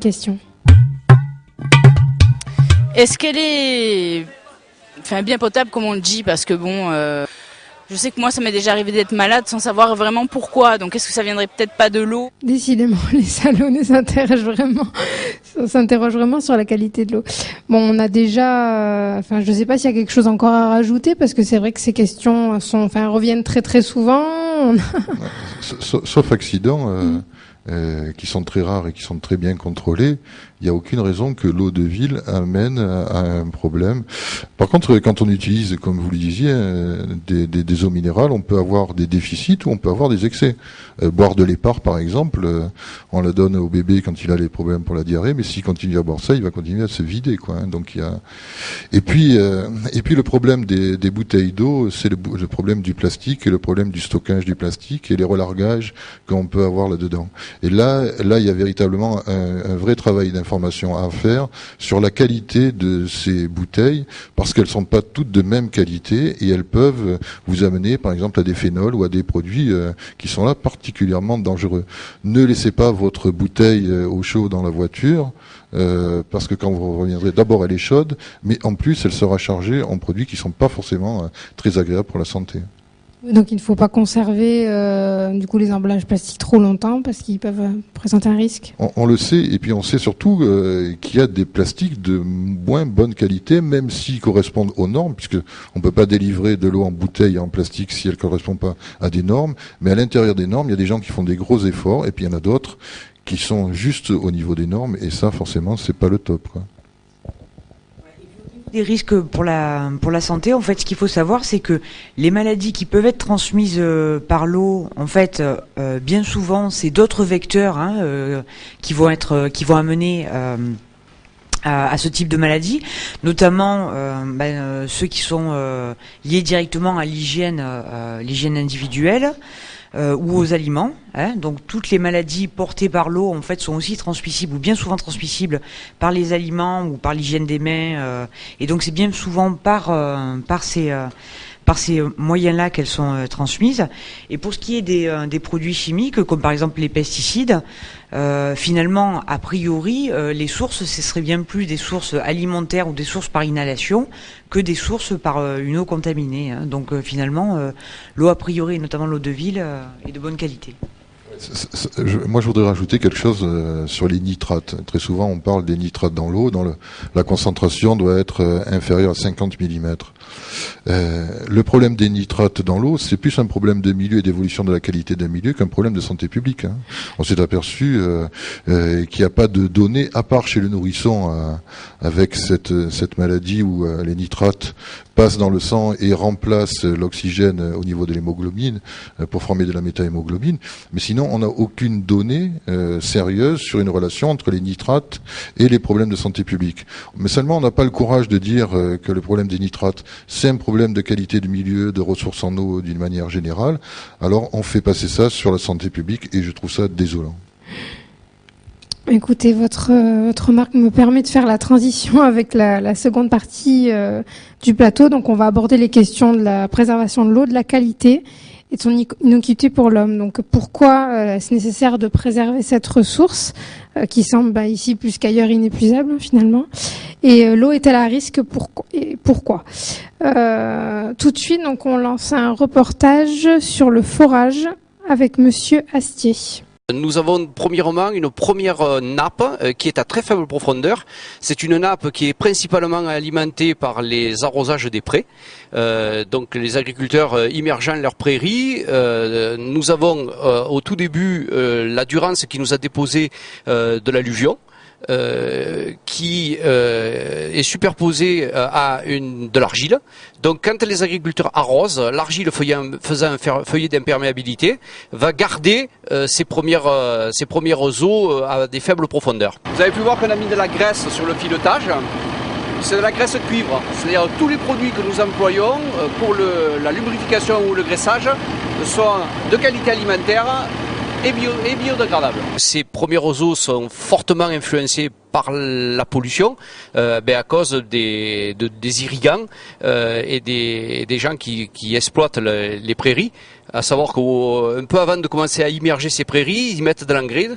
question. Est-ce qu'elle est bien potable comme on le dit? Parce que je sais que moi ça m'est déjà arrivé d'être malade sans savoir vraiment pourquoi. Donc est-ce que ça viendrait peut-être pas de l'eau? Décidément, les salonnés s'interrogent vraiment sur la qualité de l'eau. Bon, on a déjà, je sais pas s'il y a quelque chose encore à rajouter, parce que c'est vrai que ces questions reviennent très très souvent. Sauf accident, qui sont très rares et qui sont très bien contrôlés, il n'y a aucune raison que l'eau de ville amène à un problème. Par contre, quand on utilise, comme vous le disiez, des eaux minérales, on peut avoir des déficits ou on peut avoir des excès. Boire de l'épar, par exemple, on la donne au bébé quand il a les problèmes pour la diarrhée, mais s'il continue à boire ça, il va continuer à se vider, quoi. Donc il y a. Et puis le problème des bouteilles d'eau, c'est le problème du plastique et le problème du stockage du plastique et les relargages qu'on peut avoir là-dedans. Et là, il y a véritablement un vrai travail d'information à faire sur la qualité de ces bouteilles, parce qu'elles sont pas toutes de même qualité et elles peuvent vous amener, par exemple, à des phénols ou à des produits qui sont là particulièrement dangereux. Ne laissez pas votre bouteille au chaud dans la voiture, parce que quand vous reviendrez, d'abord elle est chaude, mais en plus elle sera chargée en produits qui sont pas forcément très agréables pour la santé. Donc il ne faut pas conserver les emballages plastiques trop longtemps parce qu'ils peuvent présenter un risque. On le sait, et puis on sait surtout qu'il y a des plastiques de moins bonne qualité, même s'ils correspondent aux normes, puisque on peut pas délivrer de l'eau en bouteille en plastique si elle correspond pas à des normes. Mais à l'intérieur des normes, il y a des gens qui font des gros efforts, et puis il y en a d'autres qui sont juste au niveau des normes, et ça forcément c'est pas le top, quoi. Des risques pour la santé, en fait, ce qu'il faut savoir, c'est que les maladies qui peuvent être transmises par l'eau, en fait, bien souvent, c'est d'autres vecteurs qui vont amener à ce type de maladie, notamment ceux qui sont liés directement à l'hygiène individuelle. Ou aux aliments, donc toutes les maladies portées par l'eau en fait sont aussi transmissibles ou bien souvent transmissibles par les aliments ou par l'hygiène des mains, et donc c'est bien souvent par ces moyens-là qu'elles sont transmises. Et pour ce qui est des produits chimiques, comme par exemple les pesticides, finalement, a priori, les sources, ce serait bien plus des sources alimentaires ou des sources par inhalation que des sources par une eau contaminée. Donc finalement, l'eau a priori, notamment l'eau de ville, est de bonne qualité. Moi, je voudrais rajouter quelque chose sur les nitrates. Très souvent, on parle des nitrates dans l'eau, la concentration doit être inférieure à 50 mm. Le problème des nitrates dans l'eau, c'est plus un problème de milieu et d'évolution de la qualité d'un milieu qu'un problème de santé publique. On s'est aperçu qu'il n'y a pas de données, à part chez le nourrisson, avec cette maladie où les nitrates passent dans le sang et remplacent l'oxygène au niveau de l'hémoglobine pour former de la méthahémoglobine. Mais sinon, on n'a aucune donnée sérieuse sur une relation entre les nitrates et les problèmes de santé publique. Mais seulement, on n'a pas le courage de dire que le problème des nitrates, c'est un problème de qualité de milieu, de ressources en eau d'une manière générale. Alors, on fait passer ça sur la santé publique et je trouve ça désolant. Écoutez, votre remarque me permet de faire la transition avec la seconde partie du plateau. Donc, on va aborder les questions de la préservation de l'eau, de la qualité et de son innocuité pour l'homme. Donc, pourquoi est-ce nécessaire de préserver cette ressource qui semble ici plus qu'ailleurs inépuisable finalement? Et l'eau est-elle à risque? Pourquoi tout de suite, donc, on lance un reportage sur le forage avec Monsieur Astier. Nous avons premièrement une première nappe qui est à très faible profondeur. C'est une nappe qui est principalement alimentée par les arrosages des prés. Donc les agriculteurs immergeant leurs prairies. Nous avons au tout début la Durance qui nous a déposé de l'alluvion. Qui est superposée à de l'argile. Donc quand les agriculteurs arrosent, l'argile faisant un feuillet d'imperméabilité va garder ces premières eaux à des faibles profondeurs. Vous avez pu voir qu'on a mis de la graisse sur le filetage. C'est de la graisse cuivre, c'est-à-dire tous les produits que nous employons pour la lubrification ou le graissage sont de qualité alimentaire et biodégradable. Ces premiers roseaux sont fortement influencés par la pollution, à cause des irrigants et des gens qui exploitent les prairies. À savoir qu'un peu avant de commencer à immerger ces prairies, ils mettent de l'engrais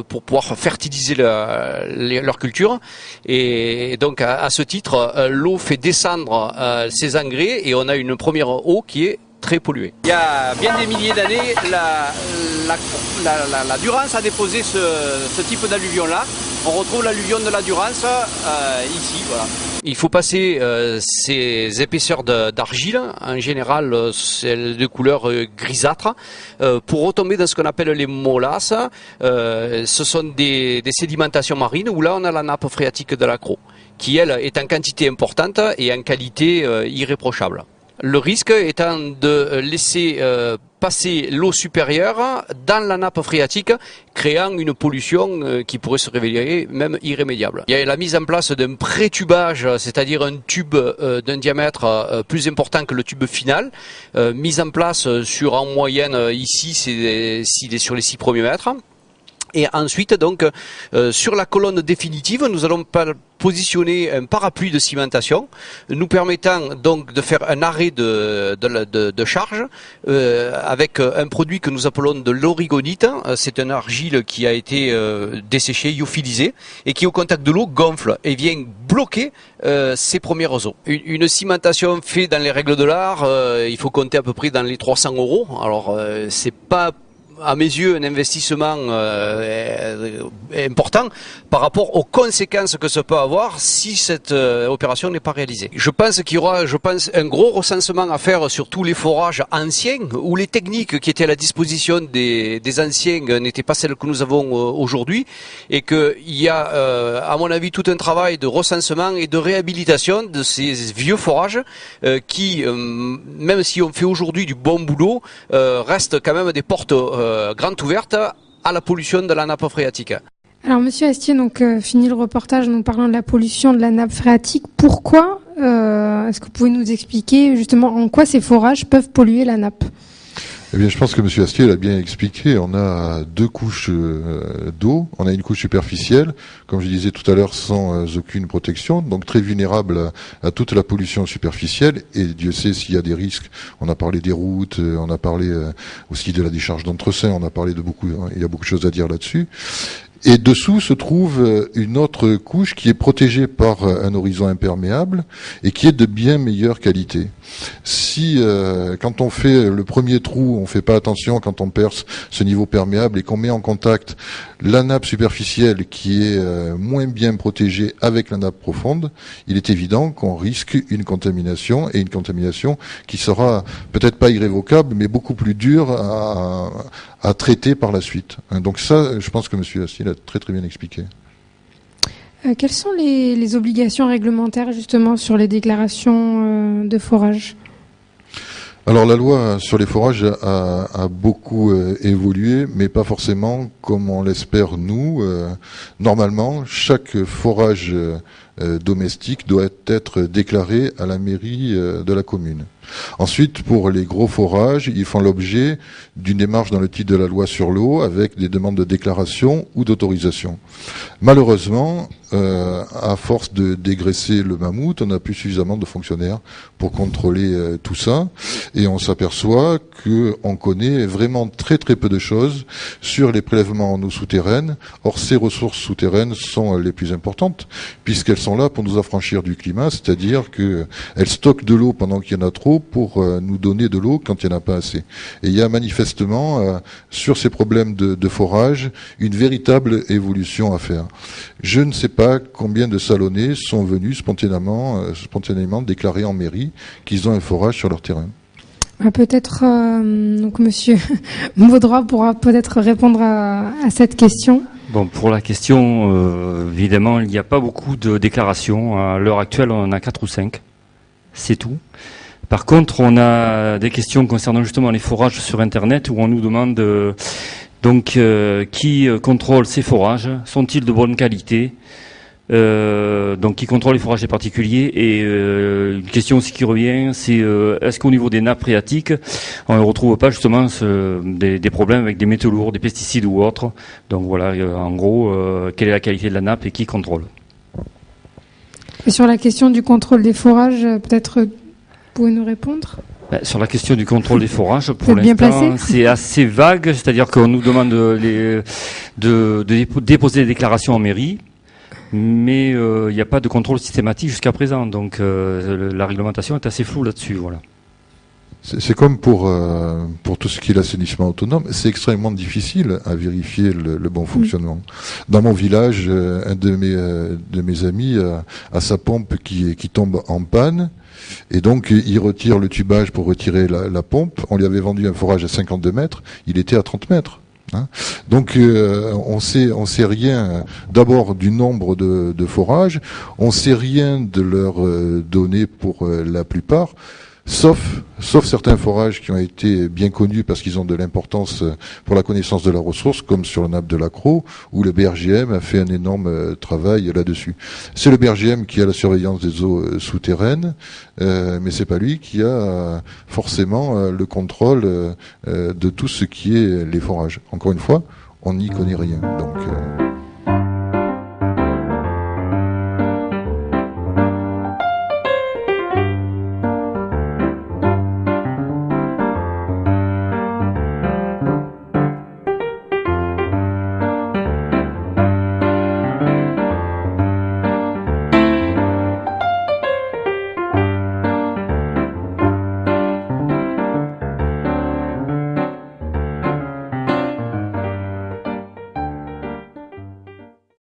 pour pouvoir fertiliser leur culture. Et donc à ce titre, l'eau fait descendre ces engrais et on a une première eau qui est très polluée. Il y a bien des milliers d'années, la Durance a déposé ce type d'alluvion-là. On retrouve l'alluvion de la Durance ici, voilà. Il faut passer ces épaisseurs d'argile, en général c'est de couleur grisâtre, pour retomber dans ce qu'on appelle les molasses. Ce sont des sédimentations marines où là on a la nappe phréatique de l'accro, qui elle est en quantité importante et en qualité irréprochable. Le risque étant de laisser passer l'eau supérieure dans la nappe phréatique, créant une pollution qui pourrait se révéler même irrémédiable. Il y a la mise en place d'un pré-tubage, c'est-à-dire un tube d'un diamètre plus important que le tube final, mise en place sur en moyenne ici c'est sur les 6 premiers mètres. Et ensuite, donc, sur la colonne définitive, nous allons positionner un parapluie de cimentation, nous permettant donc de faire un arrêt de charge avec un produit que nous appelons de l'origonite. C'est un argile qui a été desséché, lyophilisé, et qui au contact de l'eau gonfle et vient bloquer ces premiers roseaux. Une cimentation faite dans les règles de l'art, il faut compter à peu près dans les 300 €. Alors, c'est pas à mes yeux un investissement important par rapport aux conséquences que ça peut avoir si cette opération n'est pas réalisée. Je pense qu'il y aura un gros recensement à faire sur tous les forages anciens où les techniques qui étaient à la disposition des anciens n'étaient pas celles que nous avons aujourd'hui, et qu'il y a à mon avis tout un travail de recensement et de réhabilitation de ces vieux forages qui, même si on fait aujourd'hui du bon boulot, restent quand même des portes grande ouverte à la pollution de la nappe phréatique. Alors, Monsieur Astier, donc fini le reportage, nous parlons de la pollution de la nappe phréatique. Pourquoi est-ce que vous pouvez nous expliquer justement en quoi ces forages peuvent polluer la nappe ? Eh bien, je pense que M. Astier l'a bien expliqué. On a 2 couches d'eau. On a une couche superficielle, comme je disais tout à l'heure, sans aucune protection, donc très vulnérable à toute la pollution superficielle. Et Dieu sait s'il y a des risques. On a parlé des routes, on a parlé aussi de la décharge d'Entresins, on a parlé il y a beaucoup de choses à dire là-dessus. Et dessous se trouve une autre couche qui est protégée par un horizon imperméable et qui est de bien meilleure qualité. Si quand on fait le premier trou, on fait pas attention quand on perce ce niveau perméable et qu'on met en contact la nappe superficielle qui est moins bien protégée avec la nappe profonde, il est évident qu'on risque une contamination, et une contamination qui sera peut-être pas irrévocable mais beaucoup plus dure à traiter par la suite. Donc ça, je pense que M. Astier l'a très très bien expliqué. Quelles sont les obligations réglementaires justement sur les déclarations de forage ? Alors la loi sur les forages a beaucoup évolué, mais pas forcément comme on l'espère nous. Normalement, chaque forage domestique doit être déclaré à la mairie de la commune. Ensuite, pour les gros forages, ils font l'objet d'une démarche dans le titre de la loi sur l'eau avec des demandes de déclaration ou d'autorisation. Malheureusement, à force de dégraisser le mammouth, on n'a plus suffisamment de fonctionnaires pour contrôler tout ça, et on s'aperçoit qu'on connaît vraiment très très peu de choses sur les prélèvements en eau souterraine. Or, ces ressources souterraines sont les plus importantes puisqu'elles sont là pour nous affranchir du climat, c'est-à-dire qu'elles stockent de l'eau pendant qu'il y en a trop pour nous donner de l'eau quand il n'y en a pas assez. Et il y a manifestement sur ces problèmes de forage une véritable évolution à faire. Je ne sais pas combien de Salonnais sont venus spontanément déclarer en mairie qu'ils ont un forage sur leur terrain. Peut-être donc Monsieur Baudroy pourra peut-être répondre à cette question. Bon, pour la question, évidemment, il n'y a pas beaucoup de déclarations. À l'heure actuelle, on en a 4 ou 5. C'est tout. Par contre, on a des questions concernant justement les forages sur Internet où on nous demande qui contrôle ces forages, sont-ils de bonne qualité, Donc qui contrôle les forages des particuliers. Et une question aussi qui revient, c'est est-ce qu'au niveau des nappes phréatiques, on ne retrouve pas justement des problèmes avec des métaux lourds, des pesticides ou autres. Donc voilà, en gros, quelle est la qualité de la nappe et qui contrôle. Et sur la question du contrôle des forages, peut-être vous pouvez nous répondre ? Sur la question du contrôle des forages, pour Vous êtes bien l'instant, placé ? c'est assez vague, c'est-à-dire qu'on nous demande de déposer des déclarations en mairie, mais il n'y a pas de contrôle systématique jusqu'à présent, donc la réglementation est assez floue là-dessus, voilà. C'est comme pour tout ce qui est l'assainissement autonome, c'est extrêmement difficile à vérifier le bon fonctionnement. Dans mon village, un de mes amis a sa pompe qui tombe en panne, et donc il retire le tubage pour retirer la pompe. On lui avait vendu un forage à 52 mètres, il était à 30 mètres. Hein. Donc on sait rien d'abord du nombre de forages, on sait rien de leurs données pour la plupart. Sauf certains forages qui ont été bien connus parce qu'ils ont de l'importance pour la connaissance de la ressource, comme sur le nappe de l'Accro, où le BRGM a fait un énorme travail là-dessus. C'est le BRGM qui a la surveillance des eaux souterraines, mais c'est pas lui qui a forcément le contrôle de tout ce qui est les forages. Encore une fois, on n'y connaît rien. Donc